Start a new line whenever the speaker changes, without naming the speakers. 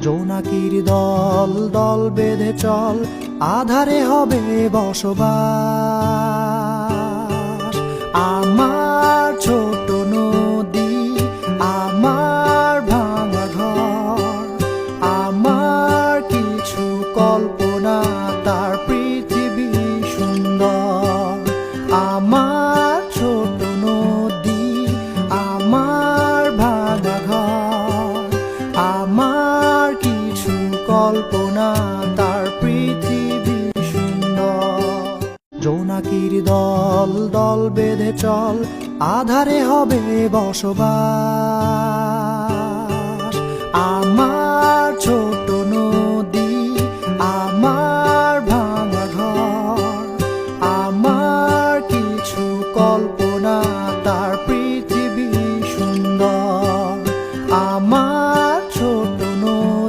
জোনাকির দল দল বেঁধে চল, আধারে হবে বসবাস। আমার ছোট নদী, আমার ভাঙা ঘর, আমার কিছু কল্পনা, তার পৃথিবী সুন্দর। আমার ছোট নদী, আমার ভাঙা ঘর, আমার কিছু কল্পনা, তার পৃথিবী সুন্দর। জোনাকির দল দল বেঁধে চল, আধারে হবে বসবাস।